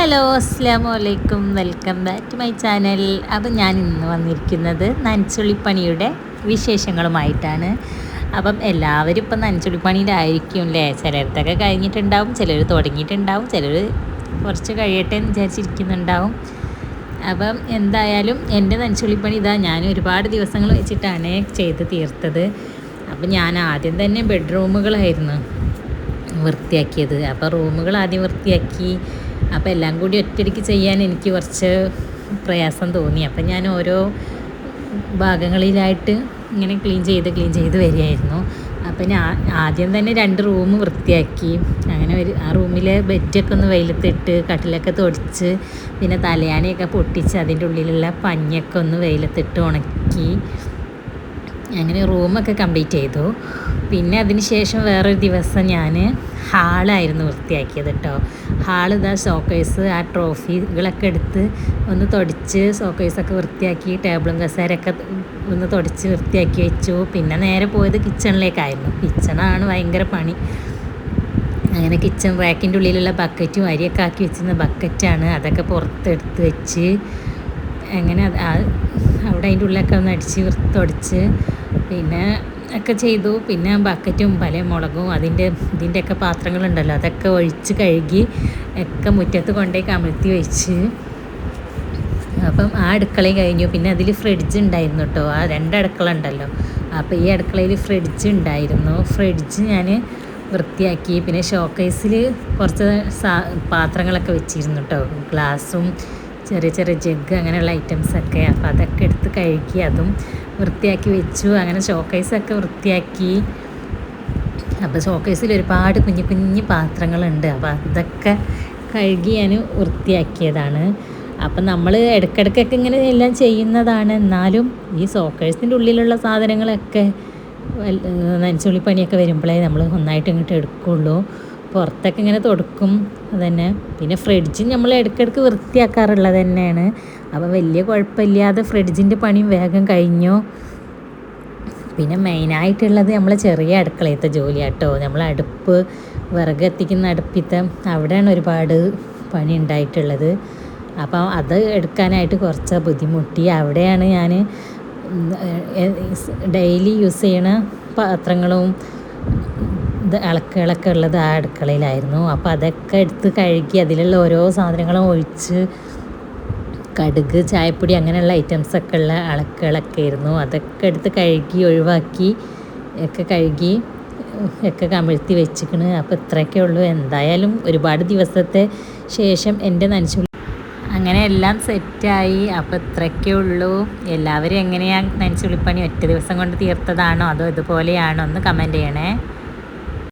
Hello അസ്സലാമു അലൈക്കും, welcome back to my channel. അപ്പം ഞാൻ ഇന്ന് വന്നിരിക്കുന്നത് നനച്ചുള്ളിപ്പണിയുടെ വിശേഷങ്ങളുമായിട്ടാണ്. അപ്പം എല്ലാവരും ഇപ്പം നനച്ചുള്ളിപ്പണിയിലായിരിക്കും അല്ലേ. ചിലർക്കൊക്കെ കഴിഞ്ഞിട്ടുണ്ടാവും, ചിലർ തുടങ്ങിയിട്ടുണ്ടാവും, ചിലർ കുറച്ച് കഴിയട്ടെ എന്ന് വിചാരിച്ചിരിക്കുന്നുണ്ടാവും. അപ്പം എന്തായാലും എൻ്റെ നനച്ചുള്ളിപ്പണി ഇതാ ഞാൻ ഒരുപാട് ദിവസങ്ങൾ വെച്ചിട്ടാണ് ചെയ്ത് തീർത്തത്. അപ്പം ഞാൻ ആദ്യം തന്നെ ബെഡ്റൂമുകളായിരുന്നു വൃത്തിയാക്കിയത്. അപ്പോൾ റൂമുകൾ ആദ്യം വൃത്തിയാക്കി. അപ്പോൾ എല്ലാം കൂടി ഒറ്റയടിക്ക് ചെയ്യാൻ എനിക്ക് കുറച്ച് പ്രയാസം തോന്നി. അപ്പം ഞാൻ ഓരോ ഭാഗങ്ങളിലായിട്ട് ഇങ്ങനെ ക്ലീൻ ചെയ്ത് വരികയായിരുന്നു. അപ്പം ഞാൻ ആദ്യം തന്നെ 2 റൂം വൃത്തിയാക്കി. അങ്ങനെ ആ റൂമിലെ ബെഡൊക്കെ ഒന്ന് വെയിലത്തിട്ട് കട്ടിലൊക്കെ തുടച്ച്, പിന്നെ തലയാണയൊക്കെ പൊട്ടിച്ച് അതിൻ്റെ ഉള്ളിലുള്ള പഞ്ഞൊക്കെ ഒന്ന് വെയിലത്തിട്ട് ഉണക്കി. അങ്ങനെ റൂമൊക്കെ കംപ്ലീറ്റ് ചെയ്തു. പിന്നെ അതിന് ശേഷം വേറൊരു ദിവസം ഞാൻ ഹാളായിരുന്നു വൃത്തിയാക്കിയത് കേട്ടോ. ഹാൾ ഇതാ ഷോക്കേസ്, ആ ട്രോഫികളൊക്കെ എടുത്ത് ഒന്ന് തുടച്ച് ഷോക്കേസൊക്കെ വൃത്തിയാക്കി, ടേബിളും കസേരയൊക്കെ ഒന്ന് തുടച്ച് വൃത്തിയാക്കി വെച്ചു. പിന്നെ നേരെ പോയത് കിച്ചണിലേക്കായിരുന്നു. കിച്ചണാണ് ഭയങ്കര പണി. അങ്ങനെ കിച്ചൺ റാക്കിൻ്റെ ഉള്ളിലുള്ള ബക്കറ്റും അരിയൊക്കെ ആക്കി വെച്ചിരുന്ന ബക്കറ്റാണ്, അതൊക്കെ പുറത്തെടുത്ത് വെച്ച് അങ്ങനെ അവിടെ അതിൻ്റെ ഉള്ളിലൊക്കെ ഒന്ന് അടിച്ച് തുടച്ച് പിന്നെ ഒക്കെ ചെയ്തു. പിന്നെ ബക്കറ്റും പല മുളകും ഇതിൻ്റെയൊക്കെ പാത്രങ്ങളുണ്ടല്ലോ, അതൊക്കെ ഒഴിച്ച് കഴുകി ഒക്കെ മുറ്റത്ത് കൊണ്ടുപോയി കമഴ്ത്തി വെച്ച്. അപ്പം ആ അടുക്കളയും കഴിഞ്ഞു. പിന്നെ അതിൽ ഫ്രിഡ്ജ് ഉണ്ടായിരുന്നു കേട്ടോ. ആ 2 അടുക്കള ഉണ്ടല്ലോ, അപ്പോൾ ഈ അടുക്കളയിൽ ഫ്രിഡ്ജ് ഉണ്ടായിരുന്നു. ഫ്രിഡ്ജ് ഞാൻ വൃത്തിയാക്കി. പിന്നെ ഷോക്കേസിൽ കുറച്ച് പാത്രങ്ങളൊക്കെ വെച്ചിരുന്നു കേട്ടോ, ഗ്ലാസും ചെറിയ ജഗ് അങ്ങനെയുള്ള ഐറ്റംസൊക്കെ. അപ്പോൾ അതൊക്കെ എടുത്ത് കഴുകി അതും വൃത്തിയാക്കി വെച്ചു. അങ്ങനെ ഷോക്കേസൊക്കെ വൃത്തിയാക്കി. അപ്പോൾ ഷോക്കേസിൽ ഒരുപാട് കുഞ്ഞു പാത്രങ്ങളുണ്ട്. അപ്പോൾ അതൊക്കെ കഴുകി ഞാൻ വൃത്തിയാക്കിയതാണ്. അപ്പം നമ്മൾ ഇടയ്ക്കിടയ്ക്കൊക്കെ ഇങ്ങനെ എല്ലാം ചെയ്യുന്നതാണ്. എന്നാലും ഈ ഷോക്കേസിൻ്റെ ഉള്ളിലുള്ള സാധനങ്ങളൊക്കെ നനച്ചുള്ളിപ്പണിയൊക്കെ വരുമ്പോഴേ നമ്മൾ ഒന്നായിട്ട് ഇങ്ങോട്ട് എടുക്കുകയുള്ളൂ. പുറത്തൊക്കെ ഇങ്ങനെ തുടക്കും അതന്നെ. പിന്നെ ഫ്രിഡ്ജ് നമ്മൾ ഇടയ്ക്കിടയ്ക്ക് വൃത്തിയാക്കാറുള്ളത് തന്നെയാണ്. അപ്പോൾ വലിയ കുഴപ്പമില്ലാതെ ഫ്രിഡ്ജിൻ്റെ പണിയും വേഗം കഴിഞ്ഞു. പിന്നെ മെയിനായിട്ടുള്ളത് നമ്മൾ ചെറിയ അടുക്കളയത്തെ ജോലിയാട്ടോ. നമ്മൾ അടുപ്പ് വിറക് എത്തിക്കുന്ന അടുപ്പിത്തെ അവിടെയാണ് ഒരുപാട് പണി ഉണ്ടായിട്ടുള്ളത്. അപ്പം അത് എടുക്കാനായിട്ട് കുറച്ച് ബുദ്ധിമുട്ടി. അവിടെയാണ് ഞാൻ ഡെയിലി യൂസ് ചെയ്യണ പാത്രങ്ങളും ഇളക്കുകളൊക്കെ ഉള്ളത് ആ അടുക്കളയിലായിരുന്നു. അപ്പോൾ അതൊക്കെ എടുത്ത് കഴുകി അതിലുള്ള ഓരോ സാധനങ്ങളും ഒഴിച്ച്, കടുക്, ചായപ്പൊടി അങ്ങനെയുള്ള ഐറ്റംസൊക്കെ ഉള്ള ഇളക്കുകളൊക്കെ ആയിരുന്നു. അതൊക്കെ എടുത്ത് കഴുകി ഒഴിവാക്കി ഒക്കെ കമിഴ്ത്തി വെച്ചിക്കണ്. അപ്പോൾ ഇത്രയൊക്കെ ഉള്ളൂ. എന്തായാലും ഒരുപാട് ദിവസത്തെ ശേഷം എൻ്റെ നനച്ചുള്ളി അങ്ങനെ എല്ലാം സെറ്റായി. അപ്പോൾ ഇത്രയൊക്കെ ഉള്ളൂ. എല്ലാവരും എങ്ങനെയാണ് നനച്ചുള്ളിപ്പണി ഒറ്റ ദിവസം കൊണ്ട് തീർത്തതാണോ അതോ ഇതുപോലെയാണോ ഒന്ന് കമൻറ്റ് ചെയ്യണേ.